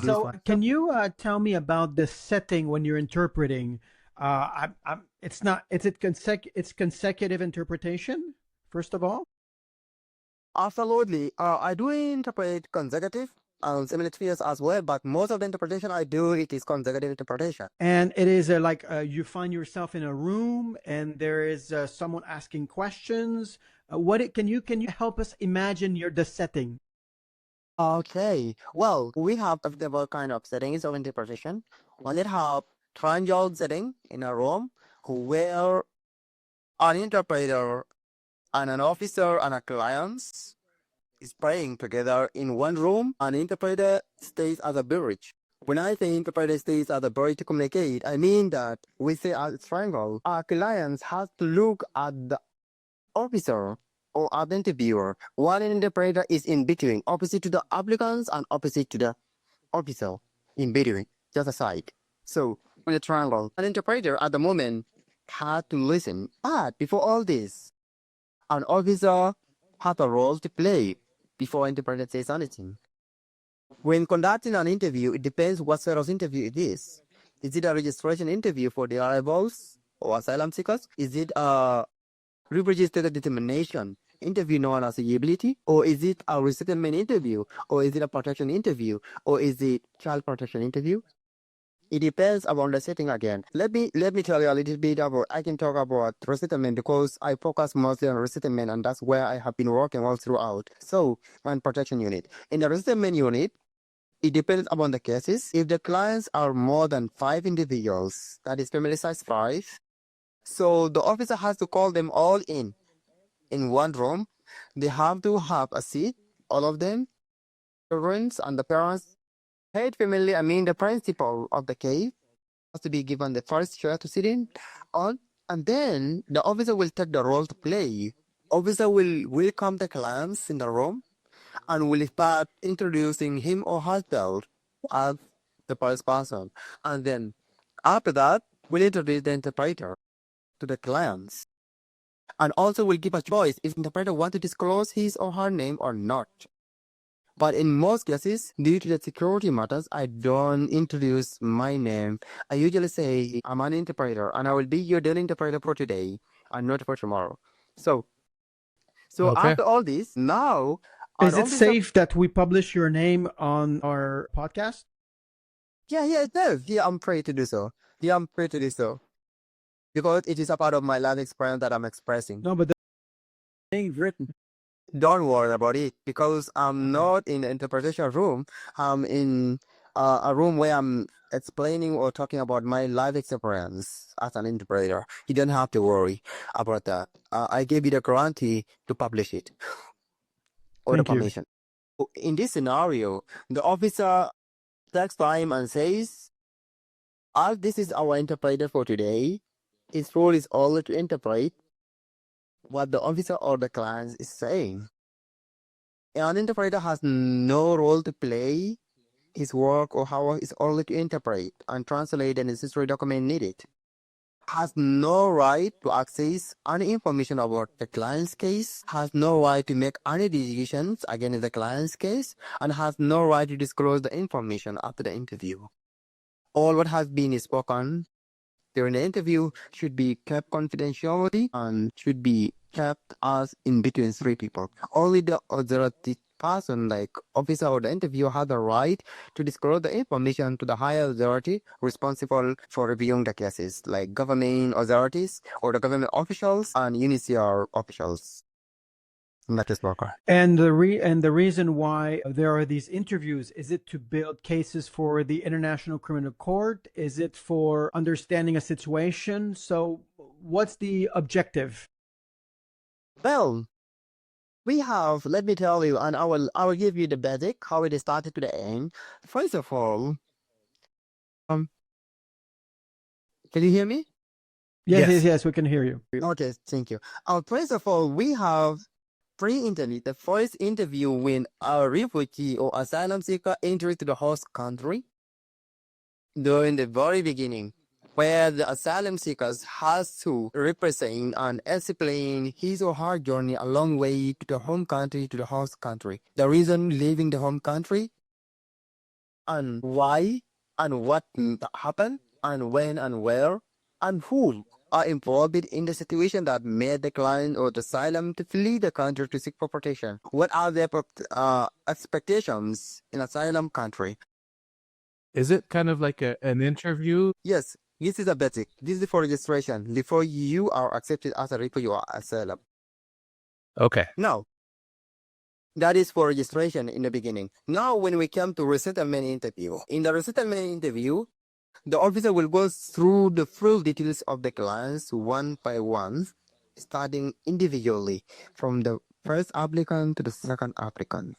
So, can you tell me about the setting when you're interpreting? It's not. It's consecutive interpretation. First of all, Absolutely. I do interpret consecutive similitudes as well, but most of the interpretation I do, it is consecutive interpretation. and it is like you find yourself in a room, and there is someone asking questions. Can you help us imagine the setting? Okay. Well, we have several kind of settings of interpretation. One that have triangle setting in a room where an interpreter and an officer and a client is praying together in one room. An interpreter stays as a bridge. When I say interpreter stays as a bridge to communicate, I mean that we say a triangle. Our client has to look at the officer or at the interviewer, while an interpreter is in between, opposite to the applicants and opposite to the officer, in between, just aside. So, in a triangle, an interpreter at the moment had to listen. But before all this, an officer had a role to play before interpreter says anything. When conducting an interview, it depends what sort of interview it is. Is it a registration interview for the arrivals or asylum seekers? Is it a refugee status determination interview known as eligibility? Or is it a resettlement interview? Or is it a protection interview? Or is it child protection interview? It depends upon the setting again. Let me tell you a little bit about, I can talk about resettlement because I focus mostly on resettlement and that's where I have been working all throughout. So, and protection unit. In the resettlement unit, it depends upon the cases. If the clients are more than 5 individuals, that is family size 5, so the officer has to call them all in one room. They have to have a seat, all of them, children and the parents. Head family, I mean the principal of the case, has to be given the first chair to sit in on, and then the officer will take the role to play. Officer will welcome the clients in the room and will start introducing him or herself as the first person. And then after that, we'll introduce the interpreter to the clients. And also will give a choice if the interpreter want to disclose his or her name or not. But in most cases, due to the security matters, I don't introduce my name. I usually say I'm an interpreter and I will be your daily interpreter for today and not for tomorrow. So Okay. after all this, now an Is it officer. safe that we publish your name on our podcast? Yeah, it does. Yeah, I'm free to do so. Yeah, I'm free to do so. Because it is a part of my life experience that I'm expressing. No, but the name's written. Don't worry about it because I'm not in the interpretation room. I'm in a room where I'm explaining or talking about my life experience as an interpreter. You don't have to worry about that. I gave you the guarantee to publish it or the Thank you. permission. In this scenario, the officer takes time and says, as this is our interpreter for today, his role is only to interpret what the officer or the client is saying. An interpreter has no role to play. His work or how is only to interpret and translate the necessary document needed. Has no right to access any information about the client's case, has no right to make any decisions against the client's case, and has no right to disclose the information after the interview. All what has been spoken during the interview should be kept confidentially and should be kept as in between 3 people. Only the authority person, like officer or the interviewer, has the right to disclose the information to the higher authority responsible for reviewing the cases, like government authorities or the government officials and UNHCR officials. That is Walker. And the reason why there are these interviews, is it to build cases for the International Criminal Court? Is it for understanding a situation? So what's the objective? Well, we have, let me tell you, and I will give you the basic, how it started to the end. First of all, um, can you hear me? Yes, we can hear you. Okay, thank you. First of all, we have pre-interview, the first interview when a refugee or asylum seeker enters to the host country during the very beginning, where the asylum seekers has to represent and explain his or her journey a long way to the home country, to the host country. The reason leaving the home country, and why and what happened and when and where and who are involved in the situation that made the client or the asylum to flee the country to seek for protection. What are their expectations in asylum country? Is it kind of like an interview? Yes, this is a basic. This is for registration before you are accepted as a refugee or asylum. Okay. Now, that is for registration in the beginning. Now, when we come to resettlement interview, in the resettlement interview, the officer will go through the full details of the clients one by one, starting individually from the first applicant to the second applicant.